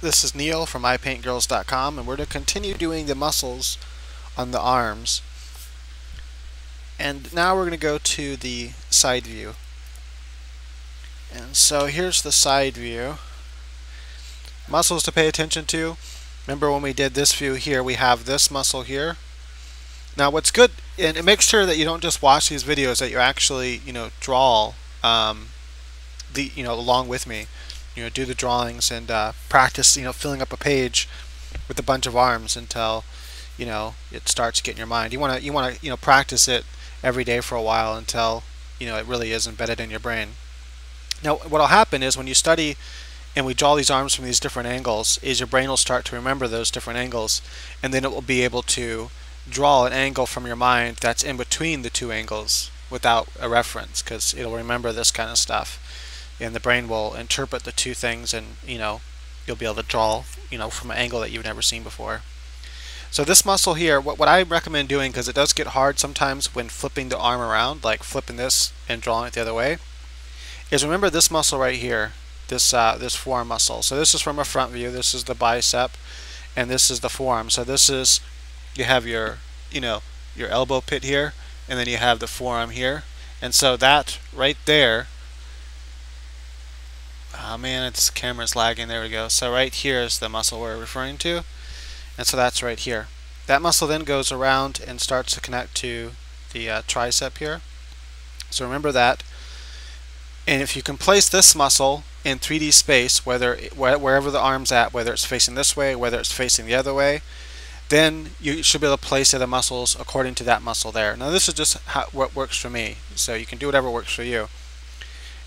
This is Neil from iPaintGirls.com, and we're going to continue doing the muscles on the arms. And now we're going to go to the side view. And so here's the side view. Muscles to pay attention to. Remember when we did this view here, we have this muscle here. Now what's good, and make sure that you don't just watch these videos, that you actually, draw along with me. Do the drawings and practice, filling up a page with a bunch of arms until, it starts getting your mind. You want to, practice it every day for a while until, it really is embedded in your brain. Now, what'll happen is when you study and we draw these arms from these different angles, is your brain will start to remember those different angles, and then it will be able to draw an angle from your mind that's in between the two angles without a reference, because it'll remember this kind of stuff. And the brain will interpret the two things, and you'll be able to draw from an angle that you've never seen before. So this muscle here, what I recommend doing, because it does get hard sometimes when flipping the arm around, like flipping this and drawing it the other way, is remember this muscle right here, this forearm muscle. So this is from a front view. This is the bicep, and this is the forearm. So this is, you have your your elbow pit here, and then you have the forearm here, and so that right there. Oh man, its camera's lagging. There we go. So right here is the muscle we're referring to, and so that's right here. That muscle then goes around and starts to connect to the tricep here. So remember that. And if you can place this muscle in 3D space, wherever the arm's at, whether it's facing this way, whether it's facing the other way, then you should be able to place the other muscles according to that muscle there. Now this is just what works for me, so you can do whatever works for you.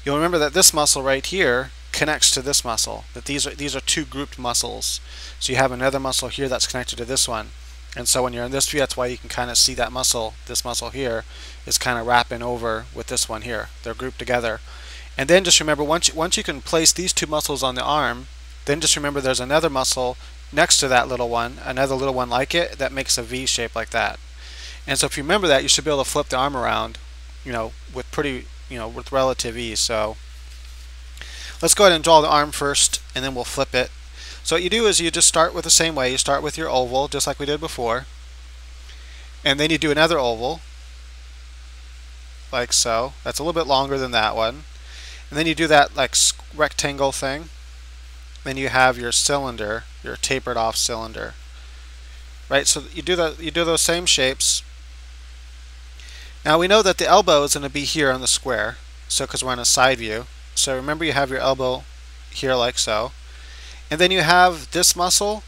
You'll remember that this muscle right here connects to this muscle, that these are two grouped muscles. So you have another muscle here that's connected to this one, and so when you're in this view, that's why you can kind of see that muscle, this muscle here is kind of wrapping over with this one here. They're grouped together. And then just remember, once you can place these two muscles on the arm, then just remember there's another muscle next to that little one, another little one like it, that makes a V shape like that. And so if you remember that, you should be able to flip the arm around, with pretty, with relative ease. So let's go ahead and draw the arm first, and then we'll flip it. So what you do is you just start with the same way. You start with your oval, just like we did before, and then you do another oval, like so. That's a little bit longer than that one. And then you do that like rectangle thing. Then you have your cylinder, your tapered off cylinder. Right, so you do those same shapes. Now we know that the elbow is going to be here on the square, so because we're on a side view. So remember, you have your elbow here like so. And then you have this muscle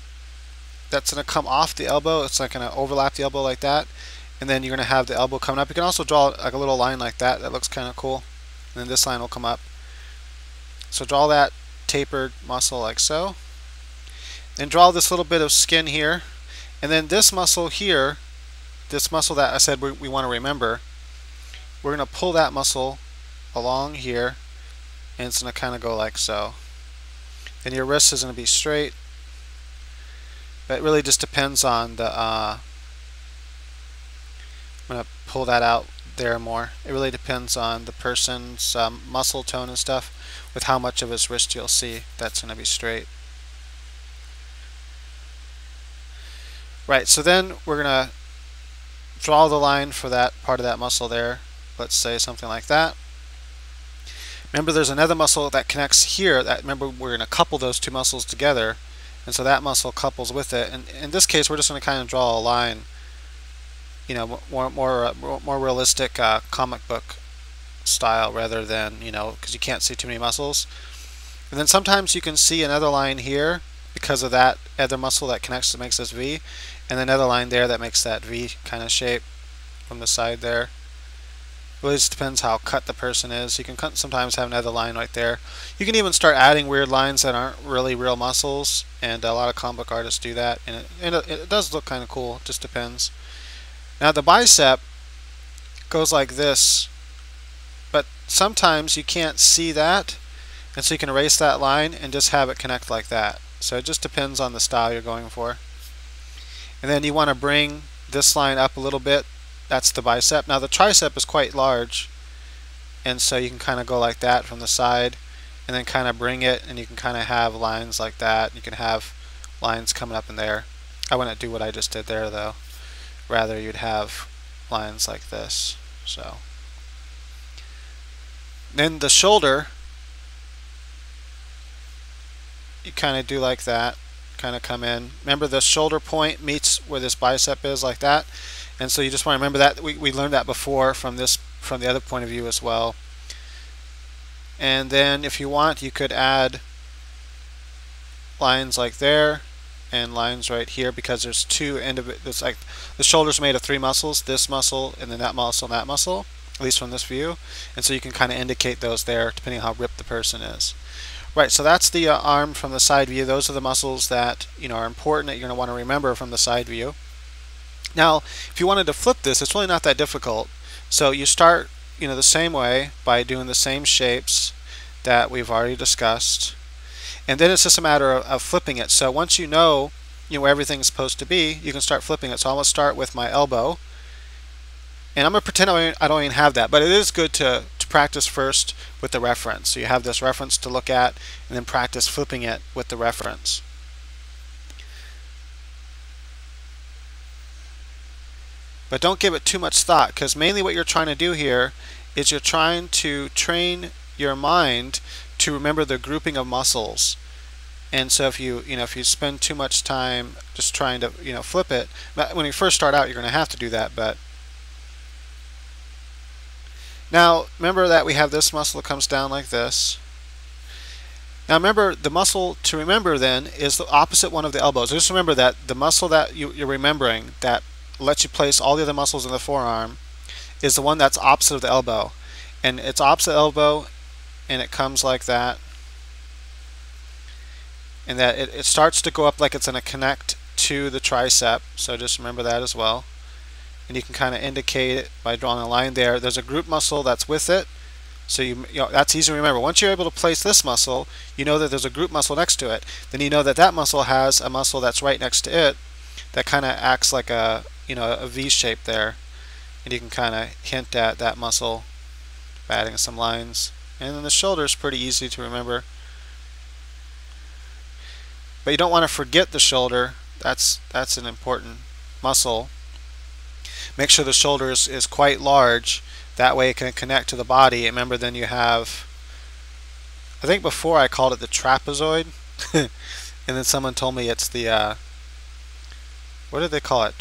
that's going to come off the elbow. It's like going to overlap the elbow like that. And then you're going to have the elbow coming up. You can also draw like a little line like that. That looks kind of cool. And then this line will come up. So draw that tapered muscle like so. Then draw this little bit of skin here. And then this muscle here, this muscle that I said we want to remember, we're going to pull that muscle along here, and it's going to kind of go like so. Then your wrist is going to be straight. But it really just depends on the, I'm going to pull that out there more. It really depends on the person's muscle tone and stuff, with how much of his wrist you'll see that's going to be straight. Right, so then we're going to draw the line for that part of that muscle there. Let's say something like that. Remember, there's another muscle that connects here. Remember, we're going to couple those two muscles together, and so that muscle couples with it. And in this case, we're just going to kind of draw a line, more realistic comic book style, rather than, because you can't see too many muscles. And then sometimes you can see another line here because of that other muscle that connects, that makes this V, and another line there that makes that V kind of shape from the side there. It really just depends how cut the person is. You can sometimes have another line right there. You can even start adding weird lines that aren't really real muscles, and a lot of comic book artists do that, and it does look kind of cool. It just depends. Now the bicep goes like this, but sometimes you can't see that, and so you can erase that line and just have it connect like that. So it just depends on the style you're going for. And then you want to bring this line up a little bit. That's the bicep. Now the tricep is quite large, and so you can kind of go like that from the side. and then kind of bring it, and you can kind of have lines like that. You can have lines coming up in there. I wouldn't do what I just did there though. Rather, you'd have lines like this. So then the shoulder, you kind of do like that, kind of come in. Remember, the shoulder point meets where this bicep is, like that. And so you just want to remember that. We learned that before from the other point of view as well. And then if you want, you could add lines like there and lines right here, because there's two it's like the shoulder's made of three muscles, this muscle and then that muscle and that muscle, at least from this view. And so you can kind of indicate those there depending on how ripped the person is. Right, so that's the arm from the side view. Those are the muscles that are important that you're going to want to remember from the side view. Now, if you wanted to flip this, it's really not that difficult. So you start the same way by doing the same shapes that we've already discussed, and then it's just a matter of flipping it. So once you know where everything's supposed to be, you can start flipping it. So I'm going to start with my elbow, and I'm going to pretend I don't even have that, but it is good to practice first with the reference. So you have this reference to look at, and then practice flipping it with the reference. But don't give it too much thought, because mainly what you're trying to do here is you're trying to train your mind to remember the grouping of muscles. And so if you spend too much time just trying to flip it, when you first start out you're going to have to do that. But now remember that we have this muscle that comes down like this. Now remember, the muscle to remember then is the opposite one of the elbows. Just remember that the muscle that you're remembering that lets you place all the other muscles in the forearm is the one that's opposite of the elbow. And it's opposite elbow, and it comes like that. And that it starts to go up like it's going to connect to the tricep. So just remember that as well. And you can kind of indicate it by drawing a line there. There's a group muscle that's with it. So that's easy to remember. Once you're able to place this muscle, you know that there's a group muscle next to it. Then you know that that muscle has a muscle that's right next to it that kind of acts like a V shape there. And you can kind of hint at that muscle by adding some lines. And then the shoulder is pretty easy to remember. But you don't want to forget the shoulder. That's an important muscle. Make sure the shoulder is quite large. That way it can connect to the body. And remember, then you have, I think before I called it the trapezoid. And then someone told me it's the, what did they call it?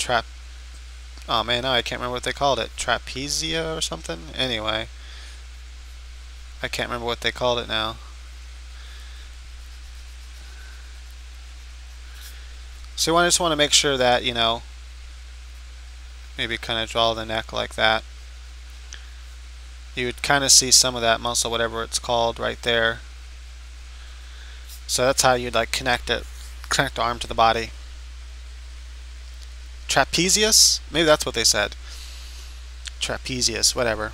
Oh man, now I can't remember what they called it. Trapezia or something? Anyway. I can't remember what they called it now. So I just want to make sure that, maybe kind of draw the neck like that. You would kind of see some of that muscle, whatever it's called, right there. So that's how you'd connect the arm to the body. Trapezius? Maybe that's what they said. Trapezius, whatever.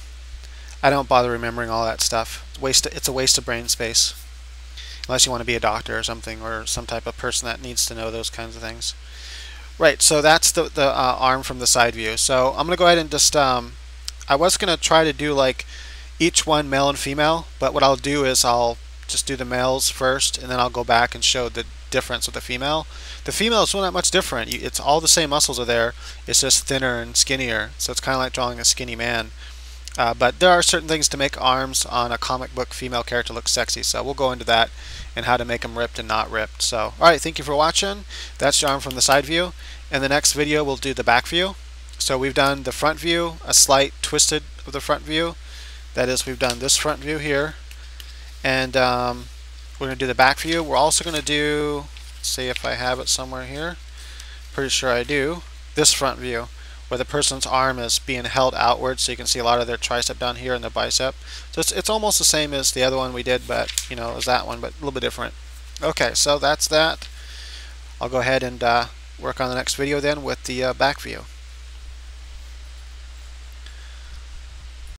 I don't bother remembering all that stuff. It's a waste of brain space. Unless you want to be a doctor or something, or some type of person that needs to know those kinds of things. Right, so that's the arm from the side view. So I'm going to go ahead and just, I was going to try to do each one male and female, but what I'll do is I'll just do the males first, and then I'll go back and show the difference with the female. The female is not much different. It's all the same muscles are there. It's just thinner and skinnier. So it's kind of like drawing a skinny man. But there are certain things to make arms on a comic book female character look sexy. So we'll go into that and how to make them ripped and not ripped. So, alright, thank you for watching. That's your arm from the side view. In the next video, we'll do the back view. So we've done the front view, a slight twisted of the front view. That is, we've done this front view here. And we're going to do the back view. We're also going to do, let's see if I have it somewhere here. Pretty sure I do. This front view, where the person's arm is being held outward, so you can see a lot of their tricep down here and their bicep. So it's almost the same as the other one we did, but as that one, but a little bit different. Okay, so that's that. I'll go ahead and work on the next video then with the back view.